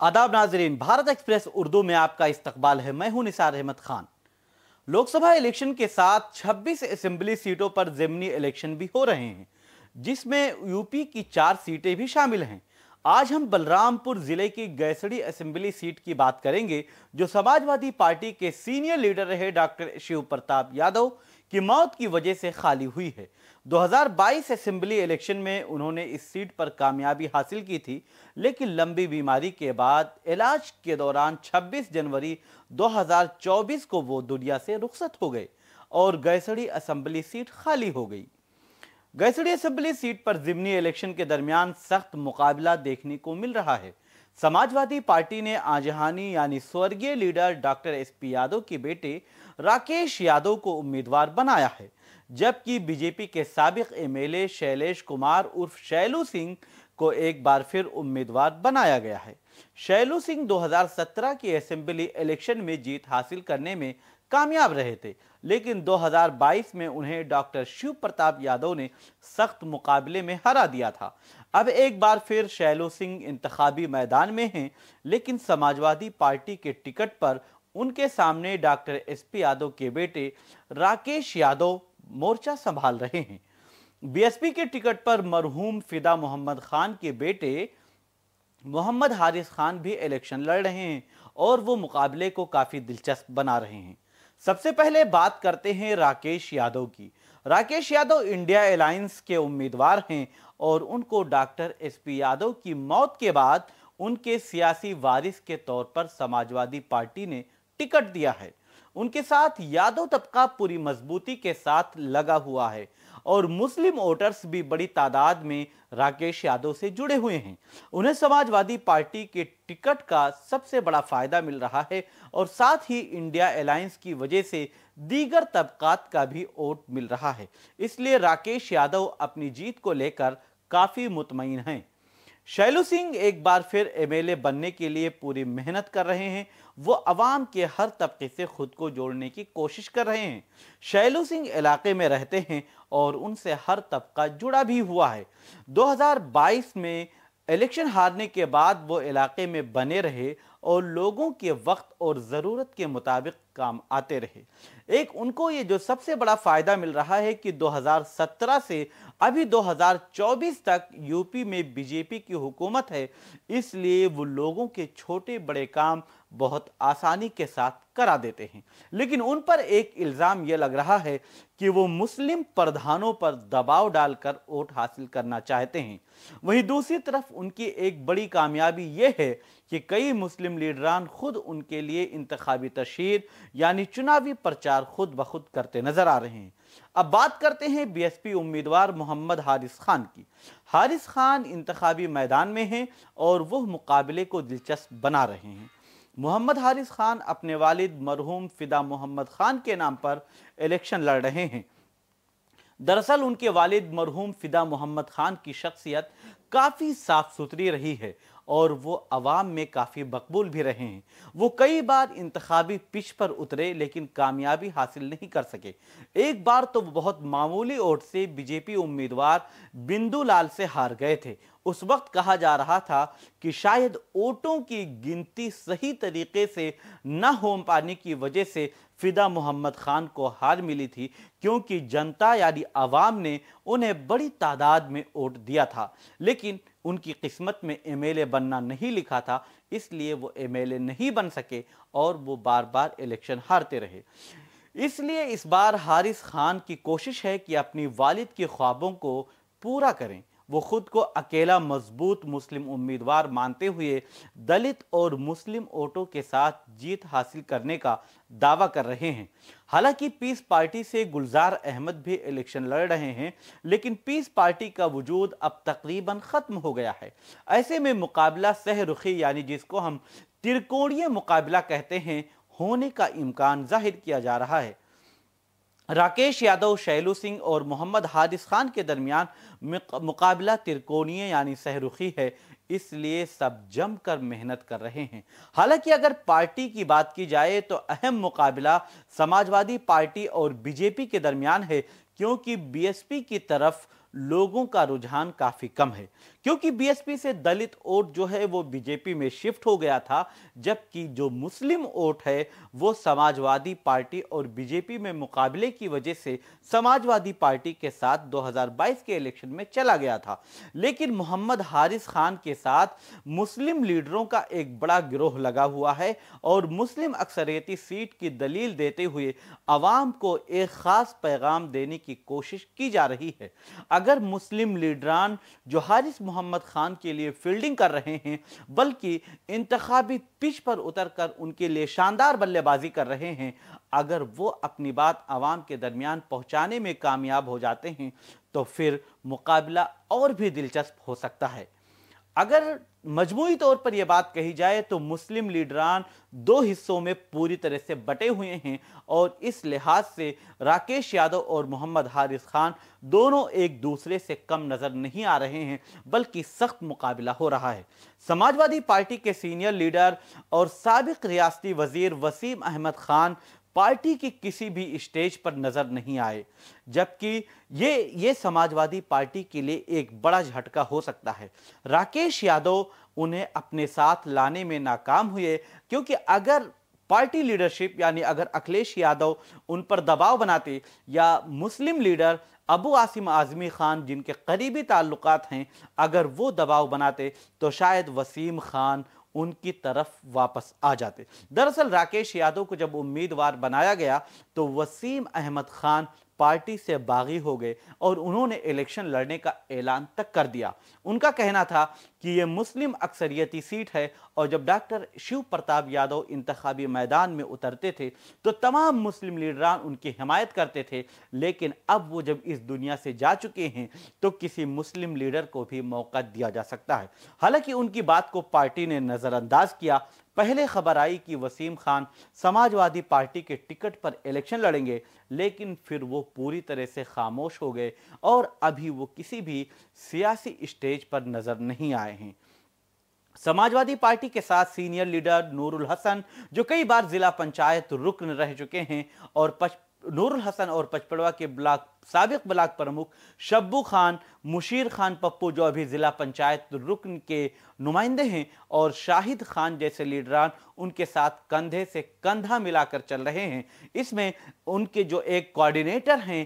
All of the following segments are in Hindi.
आदाब नाजरीन, भारत एक्सप्रेस उर्दू में आपका इस्तकबाल है। मैं हूं निसार अहमद खान। लोकसभा इलेक्शन के साथ 26 असेंबली सीटों पर ज़मीनी इलेक्शन भी हो रहे हैं, जिसमें यूपी की 4 सीटें भी शामिल हैं। आज हम बलरामपुर जिले की गैसड़ी असेंबली सीट की बात करेंगे, जो समाजवादी पार्टी के सीनियर लीडर रहे डॉक्टर शिव प्रताप यादव की मौत की वजह से खाली हुई है। 2022 असेंबली इलेक्शन में उन्होंने इस सीट पर कामयाबी हासिल की थी, लेकिन लंबी बीमारी के बाद इलाज के दौरान 26 जनवरी 2024 को वो दुनिया से रुखसत हो गए और गैसड़ी असेंबली सीट खाली हो गई। गैसड़ी असेंबली सीट पर ज़िमनी इलेक्शन के दरमियान सख्त मुकाबला देखने को मिल रहा है। समाजवादी पार्टी ने आजहानी यानी स्वर्गीय लीडर डॉक्टर एसपी यादव के बेटे राकेश यादव को उम्मीदवार बनाया है, जबकि बीजेपी के साबिक एमएलए शैलेश कुमार उर्फ शैलू सिंह को एक बार फिर उम्मीदवार बनाया गया है। शैलू सिंह 2017 की असेंबली इलेक्शन में जीत हासिल करने में कामयाब रहे थे, लेकिन 2022 में उन्हें डॉक्टर शिव प्रताप यादव ने सख्त मुकाबले में हरा दिया था। अब एक बार फिर शैलू सिंह इंतखाबी मैदान में हैं, लेकिन समाजवादी पार्टी के टिकट पर उनके सामने डॉक्टर एसपी यादव के बेटे राकेश यादव मोर्चा संभाल रहे हैं। बीएसपी के टिकट पर मरहूम फिदा मोहम्मद खान के बेटे मोहम्मद हारिस खान भी इलेक्शन लड़ रहे हैं और वो मुकाबले को काफी दिलचस्प बना रहे हैं। सबसे पहले बात करते हैं राकेश यादव की। राकेश यादव इंडिया अलायंस के उम्मीदवार हैं और उनको डॉक्टर एसपी यादव की मौत के बाद उनके सियासी वारिस के तौर पर समाजवादी पार्टी ने टिकट दिया है। उनके साथ यादव तबका पूरी मजबूती के साथ लगा हुआ है और मुस्लिम वोटर्स भी बड़ी तादाद में राकेश यादव से जुड़े हुए हैं। उन्हें समाजवादी पार्टी के टिकट का सबसे बड़ा फायदा मिल रहा है और साथ ही इंडिया अलायंस की वजह से दीगर तबकात का भी वोट मिल रहा है। इसलिए राकेश यादव अपनी जीत को लेकर काफी मुतमईन हैं। शैलू सिंह एक बार फिर एमएलए बनने के लिए पूरी मेहनत कर रहे हैं। वो अवाम के हर तबके से खुद को जोड़ने की कोशिश कर रहे हैं। शैलू सिंह इलाके में रहते हैं और उनसे हर तबका जुड़ा भी हुआ है। 2022 में इलेक्शन हारने के बाद वो इलाके में बने रहे और लोगों के वक्त और ज़रूरत के मुताबिक काम आते रहे। एक उनको ये जो सबसे बड़ा फ़ायदा मिल रहा है कि 2017 से अभी 2024 तक यूपी में बीजेपी की हुकूमत है, इसलिए वो लोगों के छोटे बड़े काम बहुत आसानी के साथ करा देते हैं। लेकिन उन पर एक इल्ज़ाम यह लग रहा है कि वो मुस्लिम प्रधानों पर दबाव डालकर वोट हासिल करना चाहते हैं। वहीं दूसरी तरफ उनकी एक बड़ी कामयाबी यह है कि कई मुस्लिम लीडरान खुद उनके लिए इंतखाबी तशहीर यानी चुनावी प्रचार खुद ब खुद करते नजर आ रहे हैं। अब बात करते हैं बीएसपी उम्मीदवार मोहम्मद हारिस खान की। हारिस खान इंतखाबी मैदान में हैं और वह मुकाबले को दिलचस्प बना रहे हैं। मोहम्मद हारिस खान अपने वालिद मरहूम फिदा मोहम्मद खान के नाम पर इलेक्शन लड़ रहे हैं। दरअसल उनके वालिद मरहूम फिदा मोहम्मद खान की शख्सियत काफ़ी साफ सुथरी रही है और वो अवाम में काफ़ी मकबूल भी रहे हैं। वो कई बार इंतखाबी पिच पर उतरे, लेकिन कामयाबी हासिल नहीं कर सके। एक बार तो वो बहुत मामूली वोट से बीजेपी उम्मीदवार बिंदु लाल से हार गए थे। उस वक्त कहा जा रहा था कि शायद वोटों की गिनती सही तरीके से न हो पाने की वजह से फिदा मोहम्मद खान को हार मिली थी, क्योंकि जनता यानी आवाम ने उन्हें बड़ी तादाद में वोट दिया था, लेकिन उनकी किस्मत में एमएलए बनना नहीं लिखा था, इसलिए वो एमएलए नहीं बन सके और वो बार बार इलेक्शन हारते रहे। इसलिए इस बार हारिस खान की कोशिश है कि अपनी वालिद के ख्वाबों को पूरा करें। वो खुद को अकेला मजबूत मुस्लिम उम्मीदवार मानते हुए दलित और मुस्लिम वोटों के साथ जीत हासिल करने का दावा कर रहे हैं। हालांकि पीस पार्टी से गुलजार अहमद भी इलेक्शन लड़ रहे हैं, लेकिन पीस पार्टी का वजूद अब तकरीबन ख़त्म हो गया है। ऐसे में मुकाबला सहरुखी यानी जिसको हम त्रिकोणीय मुकाबला कहते हैं, होने का इम्कान जाहिर किया जा रहा है। राकेश यादव, शैलू सिंह और मोहम्मद हारिस खान के दरमियान मुकाबला त्रिकोणीय यानी सहरुखी है, इसलिए सब जमकर मेहनत कर रहे हैं। हालांकि अगर पार्टी की बात की जाए तो अहम मुकाबला समाजवादी पार्टी और बीजेपी के दरमियान है, क्योंकि बीएसपी की तरफ लोगों का रुझान काफ़ी कम है, क्योंकि बीएसपी से दलित वोट जो है वो बीजेपी में शिफ्ट हो गया था, जबकि जो मुस्लिम वोट है वो समाजवादी पार्टी और बीजेपी में मुकाबले की वजह से समाजवादी पार्टी के साथ 2022 के इलेक्शन में चला गया था। लेकिन मोहम्मद हारिस खान के साथ मुस्लिम लीडरों का एक बड़ा गिरोह लगा हुआ है और मुस्लिम अक्सरियती सीट की दलील देते हुए अवाम को एक खास पैगाम देने की कोशिश की जा रही है। अगर मुस्लिम लीडरान जो हारिस मोहम्मद खान के लिए फील्डिंग कर रहे हैं, बल्कि इंतखाबी पिच पर उतरकर उनके लिए शानदार बल्लेबाजी कर रहे हैं, अगर वो अपनी बात आवाम के दरमियान पहुंचाने में कामयाब हो जाते हैं तो फिर मुकाबला और भी दिलचस्प हो सकता है। अगर मजमूई तौर पर यह बात कही जाए तो मुस्लिम लीडरान दो हिस्सों में पूरी तरह से बटे हुए हैं और इस लिहाज से राकेश यादव और मोहम्मद हारिस खान दोनों एक दूसरे से कम नजर नहीं आ रहे हैं, बल्कि सख्त मुकाबला हो रहा है। समाजवादी पार्टी के सीनियर लीडर और साबिक रियासती वजीर वसीम अहमद खान पार्टी की किसी भी स्टेज पर नजर नहीं आए, जबकि ये समाजवादी पार्टी के लिए एक बड़ा झटका हो सकता है। राकेश यादव उन्हें अपने साथ लाने में नाकाम हुए, क्योंकि अगर पार्टी लीडरशिप यानी अगर अखिलेश यादव उन पर दबाव बनाते या मुस्लिम लीडर अबू आसिम आजमी खान जिनके करीबी ताल्लुकात हैं, अगर वो दबाव बनाते तो शायद वसीम खान उनकी तरफ वापस आ जाते। दरअसल राकेश यादव को जब उम्मीदवार बनाया गया तो वसीम अहमद खान पार्टी से बागी हो गए और उन्होंने इलेक्शन लड़ने का ऐलान तक कर दिया। उनका कहना था कि यह मुस्लिम अक्सरियती सीट है और जब डॉक्टर शिव प्रताप यादव इंतखाबी मैदान में उतरते थे तो तमाम मुस्लिम लीडरान उनकी हिमायत करते थे, लेकिन अब वो जब इस दुनिया से जा चुके हैं तो किसी मुस्लिम लीडर को भी मौका दिया जा सकता है। हालांकि उनकी बात को पार्टी ने नजरअंदाज किया। पहले खबर आई कि वसीम खान समाजवादी पार्टी के टिकट पर इलेक्शन लड़ेंगे, लेकिन फिर वो पूरी तरह से खामोश हो गए और अभी वो किसी भी सियासी स्टेज पर नजर नहीं आए हैं। समाजवादी पार्टी के साथ सीनियर लीडर नूरुल हसन जो कई बार जिला पंचायत रुकन रह चुके हैं और नूरुल हसन और पचपड़वा के साबिक ब्लॉक प्रमुख शब्बू खान, मुशीर खान पप्पू जो अभी जिला पंचायत रुकन के नुमाइंदे हैं और शाहिद खान जैसे लीडरान उनके साथ कंधे से कंधा मिलाकर चल रहे हैं। इसमें उनके जो एक कोऑर्डिनेटर हैं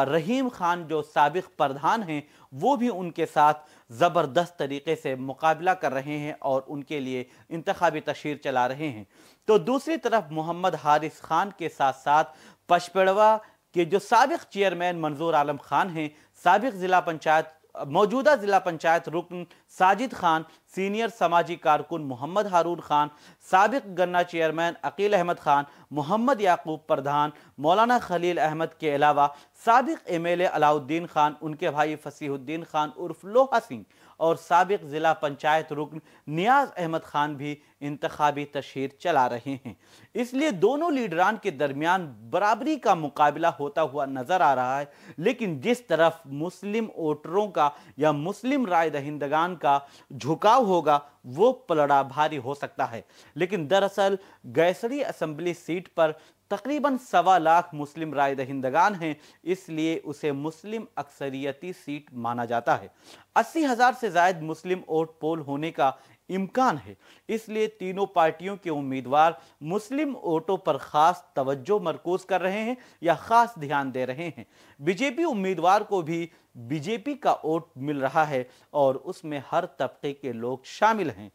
रहीम खान जो साबिक प्रधान हैं, वो भी उनके साथ ज़बरदस्त तरीके से मुकाबला कर रहे हैं और उनके लिए इंतखाबी तशहीर चला रहे हैं। तो दूसरी तरफ मोहम्मद हारिस खान के साथ साथ पचपड़वा के जो साबिक चेयरमैन मंजूर आलम खान हैं, साबिक मौजूदा जिला पंचायत रुकन साजिद खान, सीनियर समाजी कारकुन मोहम्मद हारून खान, साबिक गन्ना चेयरमैन अकील अहमद खान, मोहम्मद याकूब प्रधान, मौलाना खलील अहमद के अलावा साबिक एमएलए अलाउद्दीन खान, उनके भाई फसीहुद्दीन खान उर्फ लोहा सिंह और साबिक जिला पंचायत रुकन नियाज अहमद खान भी इंतखाबी तशहीर चला रहे हैं। इसलिए दोनों लीडरान के दरमियान बराबरी का मुकाबला होता हुआ नजर आ रहा है, लेकिन जिस तरफ मुस्लिम वोटरों का या मुस्लिम राय दहिंदगान का झुकाव होगा वो पलड़ा भारी हो सकता है। लेकिन दरअसल गैसड़ी असेंबली सीट पर तकरीबन 1.25 लाख मुस्लिम राय दहिंदगान हैं, इसलिए उसे मुस्लिम अक्सरियती सीट माना जाता है। 80,000 से ज्यादा मुस्लिम वोट पोल होने का इम्कान है, इसलिए तीनों पार्टियों के उम्मीदवार मुस्लिम वोटों पर खास तवज्जो मरकूज कर रहे हैं या खास ध्यान दे रहे हैं। बीजेपी उम्मीदवार को भी बीजेपी का वोट मिल रहा है और उसमें हर तबके के लोग शामिल हैं,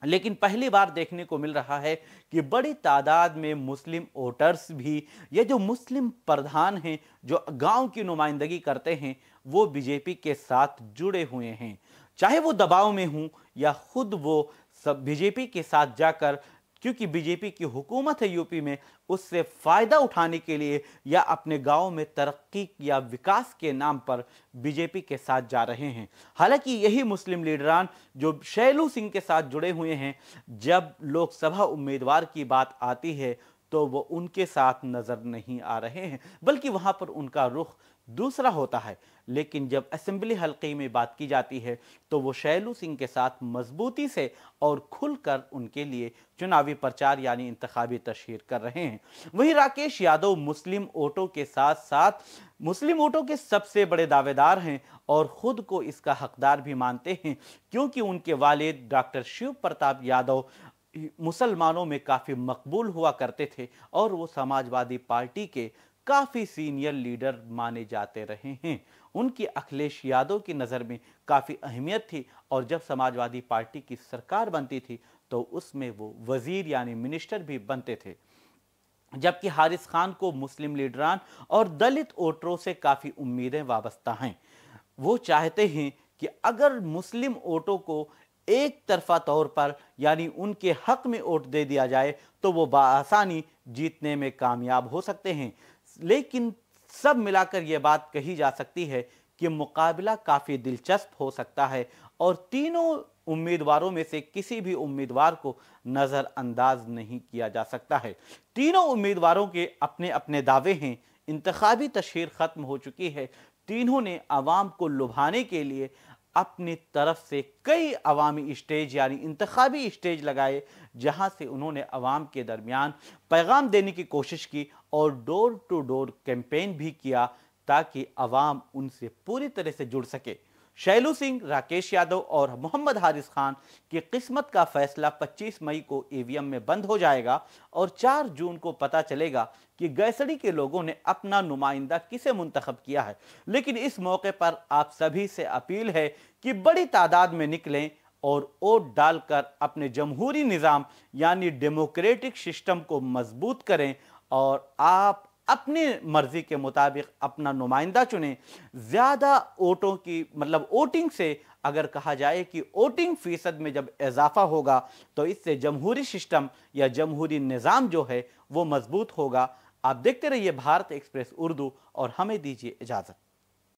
लेकिन पहली बार देखने को मिल रहा है कि बड़ी तादाद में मुस्लिम वोटर्स भी, ये जो मुस्लिम प्रधान हैं जो गांव की नुमाइंदगी करते हैं, वो बीजेपी के साथ जुड़े हुए हैं, चाहे वो दबाव में हों या खुद वो सब बीजेपी के साथ जाकर, क्योंकि बीजेपी की हुकूमत है यूपी में, उससे फायदा उठाने के लिए या अपने गांव में तरक्की या विकास के नाम पर बीजेपी के साथ जा रहे हैं। हालांकि यही मुस्लिम लीडरान जो शैलू सिंह के साथ जुड़े हुए हैं, जब लोकसभा उम्मीदवार की बात आती है तो वो उनके साथ नजर नहीं आ रहे हैं, बल्कि वहां पर उनका रुख दूसरा होता है। लेकिन जब असेंबली हल्के में बात की जाती है तो वो शैलू सिंह के साथ मजबूती से और खुलकर उनके लिए चुनावी प्रचार यानी इंतखाबी तशहीर कर रहे हैं। वहीं राकेश यादव मुस्लिम वोटों के साथ साथ मुस्लिम वोटों के सबसे बड़े दावेदार हैं और खुद को इसका हकदार भी मानते हैं, क्योंकि उनके वालिद डॉक्टर शिव प्रताप यादव मुसलमानों में काफ़ी मकबूल हुआ करते थे और वो समाजवादी पार्टी के काफ़ी सीनियर लीडर माने जाते रहे हैं। उनकी अखिलेश यादव की नज़र में काफ़ी अहमियत थी और जब समाजवादी पार्टी की सरकार बनती थी तो उसमें वो वजीर यानी मिनिस्टर भी बनते थे। जबकि हारिस खान को मुस्लिम लीडरान और दलित वोटरों से काफ़ी उम्मीदें वाबस्ता हैं। वो चाहते हैं कि अगर मुस्लिम वोटों को एक तरफा तौर पर यानी उनके हक में वोट दे दिया जाए तो वो बआसानी जीतने में कामयाब हो सकते हैं। लेकिन सब मिलाकर यह बात कही जा सकती है कि मुकाबला काफ़ी दिलचस्प हो सकता है और तीनों उम्मीदवारों में से किसी भी उम्मीदवार को नज़रअंदाज नहीं किया जा सकता है। तीनों उम्मीदवारों के अपने अपने दावे हैं। इंतखाबी तशहीर ख़त्म हो चुकी है। तीनों ने आवाम को लुभाने के लिए अपनी तरफ से कई अवामी स्टेज यानी इंतखाबी स्टेज लगाए, जहां से उन्होंने अवाम के दरमियान पैगाम देने की कोशिश की और डोर टू डोर कैंपेन भी किया ताकि अवाम उनसे पूरी तरह से जुड़ सके। शैलू सिंह, राकेश यादव और मोहम्मद हारिस खान की किस्मत का फैसला 25 मई को ईवीएम में बंद हो जाएगा और 4 जून को पता चलेगा कि गैसड़ी के लोगों ने अपना नुमाइंदा किसे मुंतखब किया है। लेकिन इस मौके पर आप सभी से अपील है कि बड़ी तादाद में निकलें और वोट डालकर अपने जमहूरी निज़ाम यानी डेमोक्रेटिक सिस्टम को मजबूत करें और आप अपनी मर्जी के मुताबिक अपना नुमाइंदा चुनें। ज़्यादा वोटों की वोटिंग से अगर कहा जाए कि वोटिंग फीसद में जब इजाफा होगा तो इससे जमहूरी सिस्टम या जमहूरी निज़ाम जो है वो मजबूत होगा। आप देखते रहिए भारत एक्सप्रेस उर्दू और हमें दीजिए इजाज़त।